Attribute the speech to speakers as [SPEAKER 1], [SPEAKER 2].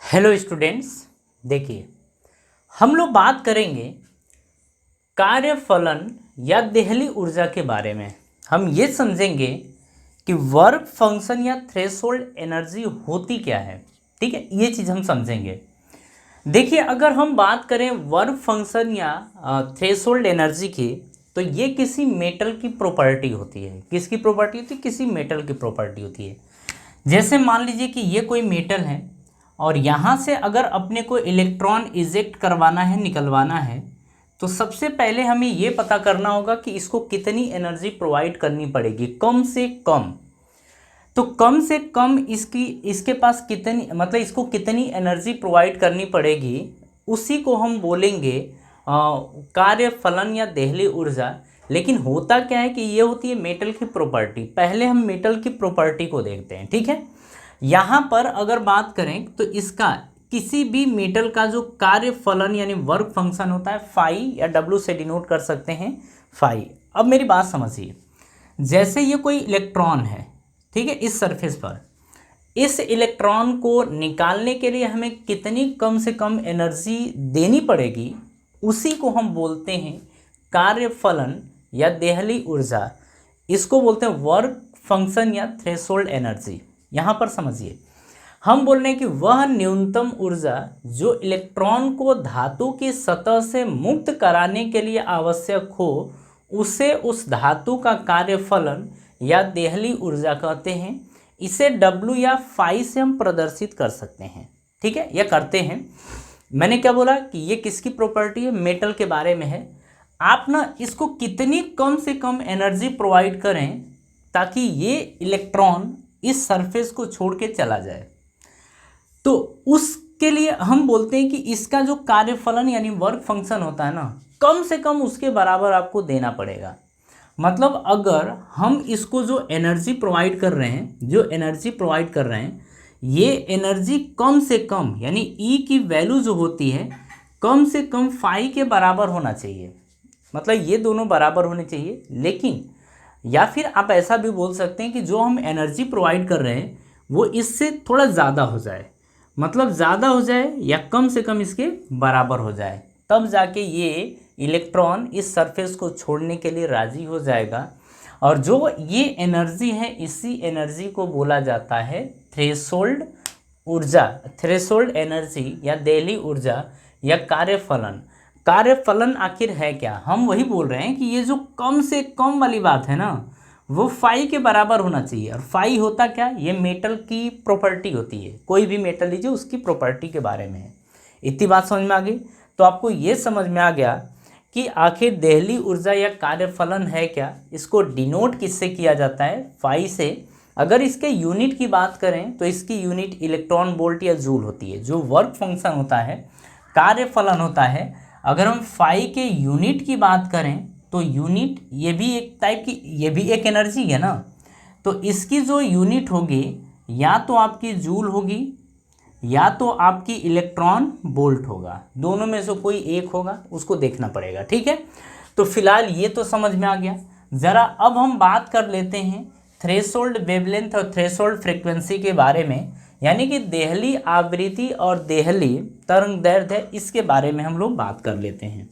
[SPEAKER 1] Hello students, देखिए हम लोग बात करेंगे कार्यफलन या देहली ऊर्जा के बारे में। हम ये समझेंगे कि वर्क फंक्शन या थ्रेशोल्ड एनर्जी होती क्या है। ठीक है, ये चीज़ हम समझेंगे। देखिए, अगर हम बात करें वर्क फंक्शन या थ्रेशोल्ड एनर्जी की, तो ये किसी मेटल की प्रॉपर्टी होती है। किसकी प्रॉपर्टी होती है? किसी मेटल की प्रॉपर्टी होती है। जैसे मान लीजिए कि ये कोई मेटल है और यहाँ से अगर अपने को इलेक्ट्रॉन इजेक्ट करवाना है, निकलवाना है, तो सबसे पहले हमें ये पता करना होगा कि इसको कितनी एनर्जी प्रोवाइड करनी पड़ेगी, कम से कम। तो कम से कम इसके पास कितनी, मतलब इसको कितनी एनर्जी प्रोवाइड करनी पड़ेगी, उसी को हम बोलेंगे कार्यफलन या देहली ऊर्जा। लेकिन होता क्या है कि ये होती है मेटल की प्रॉपर्टी। पहले हम मेटल की प्रॉपर्टी को देखते हैं। ठीक है, यहाँ पर अगर बात करें तो इसका किसी भी मेटल का जो कार्यफलन यानी वर्क फंक्शन होता है फाई या डब्ल्यू से डिनोट कर सकते हैं, फाई। अब मेरी बात समझिए, जैसे ये कोई इलेक्ट्रॉन है, ठीक है, इस सरफेस पर, इस इलेक्ट्रॉन को निकालने के लिए हमें कितनी कम से कम एनर्जी देनी पड़ेगी, उसी को हम बोलते हैं कार्यफलन या देहली ऊर्जा। इसको बोलते हैं वर्क फंक्शन या थ्रेशोल्ड एनर्जी। यहाँ पर समझिए, हम बोल रहे हैं कि वह न्यूनतम ऊर्जा जो इलेक्ट्रॉन को धातु की सतह से मुक्त कराने के लिए आवश्यक हो, उसे उस धातु का कार्यफलन या देहली ऊर्जा कहते हैं। इसे डब्ल्यू या फाई से हम प्रदर्शित कर सकते हैं। ठीक है, यह करते हैं। मैंने क्या बोला कि ये किसकी प्रॉपर्टी है? मेटल के बारे में है। आप ना इसको कितनी कम से कम एनर्जी प्रोवाइड करें ताकि ये इलेक्ट्रॉन इस सरफेस को छोड़ के चला जाए, तो उसके लिए हम बोलते हैं कि इसका जो कार्यफलन यानी वर्क फंक्शन होता है ना, कम से कम उसके बराबर आपको देना पड़ेगा। मतलब अगर हम इसको जो एनर्जी प्रोवाइड कर रहे हैं, ये एनर्जी कम से कम यानी ई की वैल्यू जो होती है कम से कम फाई के बराबर होना चाहिए। मतलब ये दोनों बराबर होने चाहिए। लेकिन या फिर आप ऐसा भी बोल सकते हैं कि जो हम एनर्जी प्रोवाइड कर रहे हैं वो इससे थोड़ा ज़्यादा हो जाए, मतलब ज़्यादा हो जाए या कम से कम इसके बराबर हो जाए, तब जाके ये इलेक्ट्रॉन इस सरफेस को छोड़ने के लिए राज़ी हो जाएगा। और जो ये एनर्जी है, इसी एनर्जी को बोला जाता है थ्रेशोल्ड ऊर्जा, थ्रेशोल्ड एनर्जी या देहली ऊर्जा या कार्यफलन। कार्यफलन आखिर है क्या? हम वही बोल रहे हैं कि ये जो कम से कम वाली बात है ना, वो फाई के बराबर होना चाहिए। और फाई होता क्या? ये मेटल की प्रॉपर्टी होती है। कोई भी मेटल लीजिए, उसकी प्रॉपर्टी के बारे में है। इतनी बात समझ में आ गई? तो आपको ये समझ में आ गया कि आखिर देहली ऊर्जा या कार्यफलन है क्या। इसको डिनोट किससे किया जाता है? फाई से। अगर इसके यूनिट की बात करें तो इसकी यूनिट इलेक्ट्रॉन वोल्ट या जूल होती है। जो वर्क फंक्शन होता है, कार्यफलन होता है, अगर हम फाई के यूनिट की बात करें तो यूनिट ये भी एक टाइप की, ये भी एक एनर्जी है ना, तो इसकी जो यूनिट होगी या तो आपकी जूल होगी या तो आपकी इलेक्ट्रॉन वोल्ट होगा। दोनों में से कोई एक होगा, उसको देखना पड़ेगा। ठीक है, तो फिलहाल ये तो समझ में आ गया। ज़रा अब हम बात कर लेते हैं थ्रेशोल्ड वेवलेंथ और थ्रेशोल्ड फ्रीक्वेंसी के बारे में, यानी कि देहली आवृत्ति और देहली तरंग दैर्ध्य, इसके बारे में हम लोग बात कर लेते हैं।